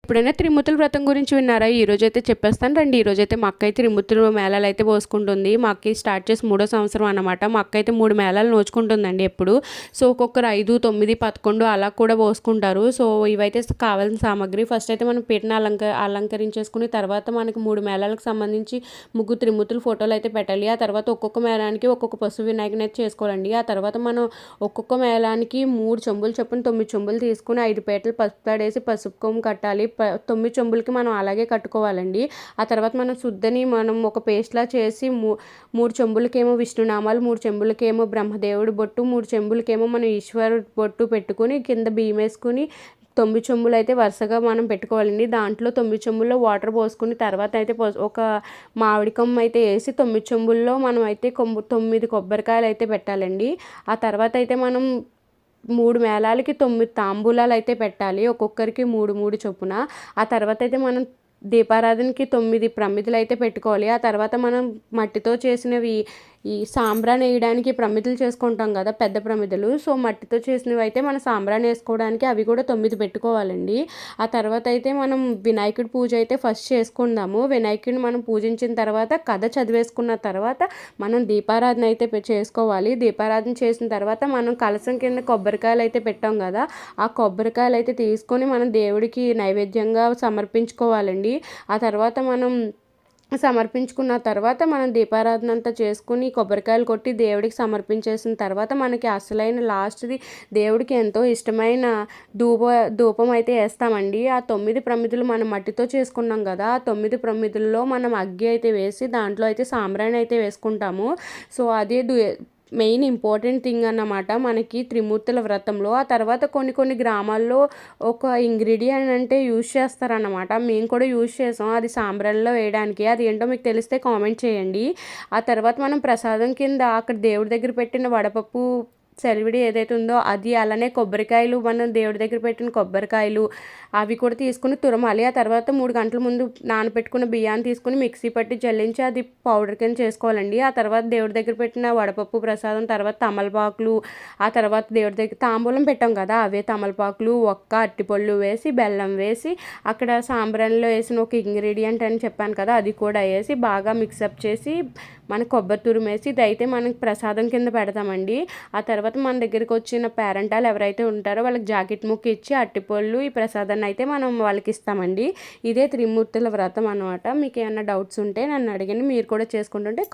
ఎప్పుడైనా త్రిమూర్తుల వ్రతం గురించి విన్నారా? ఈరోజైతే చెప్పేస్తాను రండి. ఈరోజైతే మా అక్క అయితే త్రిమూర్తుల మేళాలు అయితే పోసుకుంటుంది. మా అక్క స్టార్ట్ చేసి 3వ సంవత్సరం అన్నమాట. మా అక్క అయితే 3 మేళాలు నోచుకుంటుందండి ఎప్పుడు. సో ఒక్కొక్కరు 5, 9, 11 అలా కూడా పోసుకుంటారు. సో ఇవైతే కావాల్సిన సామాగ్రి. ఫస్ట్ అయితే మనం పీటను అలంకరించేసుకుని తర్వాత మనకి 3 మేళాలకు సంబంధించి ముగ్గురు త్రిమూర్తుల ఫోటోలు అయితే పెట్టాలి. ఆ తర్వాత ఒక్కొక్క మేళానికి ఒక్కొక్క పసుపు వినాయకుని అయితే చేసుకోవాలండి. ఆ తర్వాత మనం ఒక్కొక్క మేళానికి 3 చెంబులు చొప్పున 9 చెంబులు తీసుకుని 5 పీటలు పసుపు తాడేసి పసుపు కొమ్ము కట్టాలి. 9 చెంబులకి మనం అలాగే కట్టుకోవాలండి. ఆ తర్వాత మనం శుద్ధని మనం ఒక పేస్ట్లా చేసి 3 చెంబులకేమో విష్ణునామాలు, 3 చెంబులకేమో బ్రహ్మదేవుడి బొట్టు, 3 చెంబులకేమో మనం ఈశ్వరుడు బొట్టు పెట్టుకుని కింద బియ్యం వేసుకుని 9 చెంబులు అయితే వరుసగా మనం పెట్టుకోవాలండి. దాంట్లో 9 చెంబుల్లో వాటర్ పోసుకుని తర్వాత అయితే ఒక మామిడి కొమ్మ అయితే వేసి 9 చెంబుల్లో మనం అయితే 9 కొబ్బరికాయలు అయితే పెట్టాలండి. ఆ తర్వాత అయితే మనం 3 మేళాలకి 9 తాంబూలాలు అయితే పెట్టాలి. ఒక్కొక్కరికి 3 చొప్పున. ఆ తర్వాత అయితే మనం దీపారాధనకి 9 ప్రమిదలు అయితే పెట్టుకోవాలి. ఆ తర్వాత మనం మట్టితో చేసినవి ఈ సాంబ్రాణి వేయడానికి ప్రమిదలు చేసుకుంటాం కదా, పెద్ద ప్రమిదలు. సో మట్టితో చేసినవి అయితే మనం సాంబ్రాణి వేసుకోవడానికి అవి కూడా 9 పెట్టుకోవాలండి. ఆ తర్వాత అయితే మనం వినాయకుడి పూజ అయితే ఫస్ట్ చేసుకుందాము. వినాయకుడిని మనం పూజించిన తర్వాత కథ చదివేసుకున్న తర్వాత మనం దీపారాధన అయితే చేసుకోవాలి. దీపారాధన చేసిన తర్వాత మనం కలసం కింద కొబ్బరికాయలు అయితే పెట్టాం కదా, ఆ కొబ్బరికాయలు అయితే తీసుకొని మనం దేవుడికి నైవేద్యంగా సమర్పించుకోవాలండి. ఆ తర్వాత మనం సమర్పించుకున్న తర్వాత మనం దీపారాధన అంతా చేసుకుని కొబ్బరికాయలు కొట్టి దేవుడికి సమర్పించేసిన తర్వాత మనకి అసలైన లాస్ట్ది దేవుడికి ఎంతో ఇష్టమైన ధూపం అయితే వేస్తామండి. ఆ 9 ప్రమిదలు మనం మట్టితో చేసుకున్నాం కదా, ఆ 9 ప్రమిదల్లో మనం అగ్గి అయితే వేసి దాంట్లో అయితే సాంబ్రాణి అయితే వేసుకుంటాము. సో అదే మెయిన్ ఇంపార్టెంట్ థింగ్ అన్నమాట మనకి త్రిమూర్తుల వ్రతంలో. ఆ తర్వాత కొన్ని గ్రామాల్లో ఒక ఇంగ్రీడియంట్ అంటే యూజ్ చేస్తారన్నమాట. మేము కూడా యూజ్ చేసాం అది సాంబ్రాణిలో వేయడానికి. అది ఏంటో మీకు తెలిస్తే కామెంట్ చేయండి. ఆ తర్వాత మనం ప్రసాదం కింద అక్కడ దేవుడి దగ్గర పెట్టిన వడపప్పు సెలవిడి ఏదైతే ఉందో అది, అలానే కొబ్బరికాయలు, మనం దేవుడి దగ్గర పెట్టిన కొబ్బరికాయలు అవి కూడా తీసుకుని తురమాలి. ఆ తర్వాత 3 గంటల ముందు నానబెట్టుకున్న బియ్యాన్ని తీసుకుని మిక్సీ పట్టి జల్లించి అది పౌడర్ కింద చేసుకోవాలండి. ఆ తర్వాత దేవుడి దగ్గర పెట్టిన వడపప్పు ప్రసాదం, తర్వాత తమలపాకులు, ఆ తర్వాత దేవుడి దగ్గర తాంబూలం పెట్టాం కదా అవే తమలపాకులు, ఒక్క అట్టిపళ్ళు వేసి బెల్లం వేసి అక్కడ సాంబ్రాణిలో వేసిన ఒక ఇంగ్రీడియంట్ అని చెప్పాను కదా అది కూడా వేసి బాగా మిక్సప్ చేసి మన కొబ్బరి తురుమేసి ఇది అయితే మనకి ప్రసాదం కింద పెడతామండి. ఆ తర్వాత మన దగ్గరికి వచ్చిన పేరెంటాలు ఎవరైతే ఉంటారో వాళ్ళకి జాకెట్ ముక్క ఇచ్చి అట్టిపళ్ళు ఈ ప్రసాదాన్ని అయితే మనం వాళ్ళకి ఇస్తామండి. ఇదే త్రిమూర్తుల వ్రతం అనమాట. మీకు ఏమైనా డౌట్స్ ఉంటే నన్ను అడిగండి. మీరు కూడా చేసుకుంటుంటే